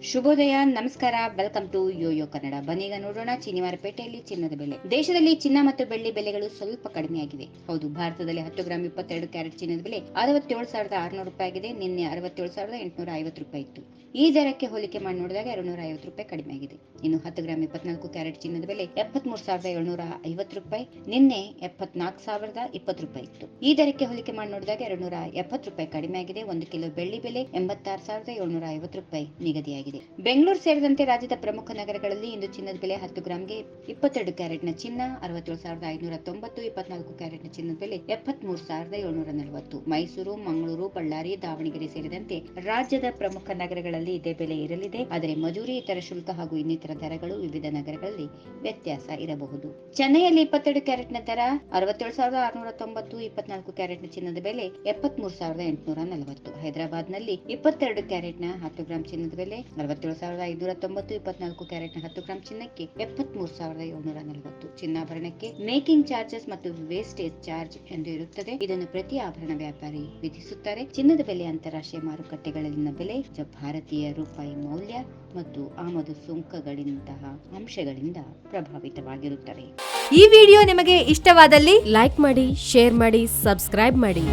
ಶುಭೋದಯ, ನಮಸ್ಕಾರ, welcome to Yoyo Kannada. ಬನ್ನೀಗ ನೋಡೋಣ ಚಿನಿವಾರಪೇಟೆಯಲ್ಲಿ ಚಿನ್ನದ ಬೆಲೆ. ದೇಶದಲ್ಲಿ ಚಿನ್ನ ಮತ್ತು ಬೆಳ್ಳಿ ಬೆಲೆಗಳು ಸ್ವಲ್ಪ ಕಡಿಮೆಯಾಗಿವೆ. ಹೌದು, ಭಾರತದಲ್ಲಿ 10 ಗ್ರಾಂ 22 ಕ್ಯಾರೆಟ್ ಚಿನ್ನದ ಬೆಲೆ 67,600 ರೂಪಾಯಿ ಆಗಿದೆ. ನಿನ್ನೆ 67,850 ರೂಪಾಯಿ ಇತ್ತು. ಈ ದರಕ್ಕೆ ಹೋಲಿಕೆ ಮಾಡಿ ನೋಡಿದಾಗ 250 ರೂಪಾಯಿ ಕಡಿಮೆಯಾಗಿದೆ. ಇನ್ನು 10 ಗ್ರಾಂ 24 ಕ್ಯಾರೆಟ್ ಚಿನ್ನದ ಬೆಲೆ 73,750 ರೂಪಾಯಿ, ನಿನ್ನೆ 74,020 ರೂಪಾಯಿ ಇತ್ತು. ಈ ದರಕ್ಕೆ ಹೋಲಿಕೆ ಮಾಡಿ ನೋಡಿದಾಗ 270 ರೂಪಾಯಿ ಕಡಿಮೆಯಾಗಿದೆ. 1 ಕಿಲೋ ಬೆಳ್ಳಿ ಬೆಲೆ 86,750 ರೂಪಾಯಿ ನಿಗದಿಯಾಗಿದೆ. ಬೆಂಗಳೂರು ಸೇರಿದಂತೆ ರಾಜ್ಯದ ಪ್ರಮುಖ ನಗರಗಳಲ್ಲಿ ಇಂದು ಚಿನ್ನದ ಬೆಲೆ 10 ಗ್ರಾಂಗೆ 22 ಕ್ಯಾರೆಟ್ನ ಚಿನ್ನ 67,590, 24 ಕ್ಯಾರೆಟ್ನ ಚಿನ್ನದ ಬೆಲೆ 73,740. ಮೈಸೂರು, ಮಂಗಳೂರು, ಬಳ್ಳಾರಿ, ದಾವಣಗೆರೆ ಸೇರಿದಂತೆ ರಾಜ್ಯದ ಪ್ರಮುಖ ನಗರಗಳಲ್ಲಿ ಇದೇ ಬೆಲೆ ಇರಲಿದೆ. ಆದರೆ ಮಜೂರಿ, ಇತರ ಶುಲ್ಕ ಹಾಗೂ ಇನ್ನಿತರ ದರಗಳು ವಿವಿಧ ನಗರಗಳಲ್ಲಿ ವ್ಯತ್ಯಾಸ ಇರಬಹುದು. ಚೆನ್ನೈಯಲ್ಲಿ 22 ಕ್ಯಾರೆಟ್ನ ದರ 67,690, 24 ಕ್ಯಾರೆಟ್ನ ಚಿನ್ನದ ಬೆಲೆ 73,840. ಹೈದರಾಬಾದ್ನಲ್ಲಿ 22 ಕ್ಯಾರೆಟ್ನ 10 ಗ್ರಾಂ ಚಿನ್ನದ ಬೆಲೆ 67,590, 24 ಕ್ಯಾರೆಟ್ನ 10 ಗ್ರಾಂ ಚಿನ್ನಕ್ಕೆ 73,740. ಚಿನ್ನಾಭರಣಕ್ಕೆ ಮೇಕಿಂಗ್ ಚಾರ್ಜಸ್ ಮತ್ತು ವೇಸ್ಟೇಜ್ ಚಾರ್ಜ್ ಎಂದು ಇರುತ್ತದೆ. ಇದನ್ನು ಪ್ರತಿ ಆಭರಣ ವ್ಯಾಪಾರಿ ವಿಧಿಸುತ್ತಾರೆ. ಚಿನ್ನದ ಬೆಲೆ ಅಂತಾರಾಷ್ಟ್ರೀಯ ಮಾರುಕಟ್ಟೆಗಳಲ್ಲಿನ ಬೆಲೆ, ಭಾರತೀಯ ರೂಪಾಯಿ ಮೌಲ್ಯ ಮತ್ತು ಆಮದು ಸುಂಕಗಳಿಂತಹ ಅಂಶಗಳಿಂದ ಪ್ರಭಾವಿತವಾಗಿರುತ್ತವೆ. ಈ ವಿಡಿಯೋ ನಿಮಗೆ ಇಷ್ಟವಾದಲ್ಲಿ ಲೈಕ್ ಮಾಡಿ, ಶೇರ್ ಮಾಡಿ, ಸಬ್ಸ್ಕ್ರೈಬ್ ಮಾಡಿ.